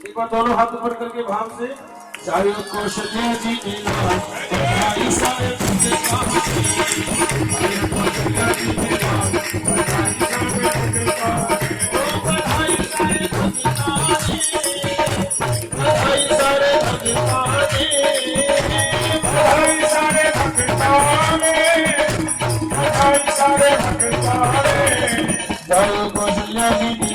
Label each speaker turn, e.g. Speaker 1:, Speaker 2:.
Speaker 1: एक बार दोनों हाथ ऊपर करके भाव से चाहे कौशल्या जी के नाम बधाई सारे बंदे का कौशल्या जी के नाम बधाई सारे बंदे का बधाई सारे भगताने बधाई सारे भगताने बधाई सारे भगताने बधाई सारे भगताने चाहे कौशल्या जी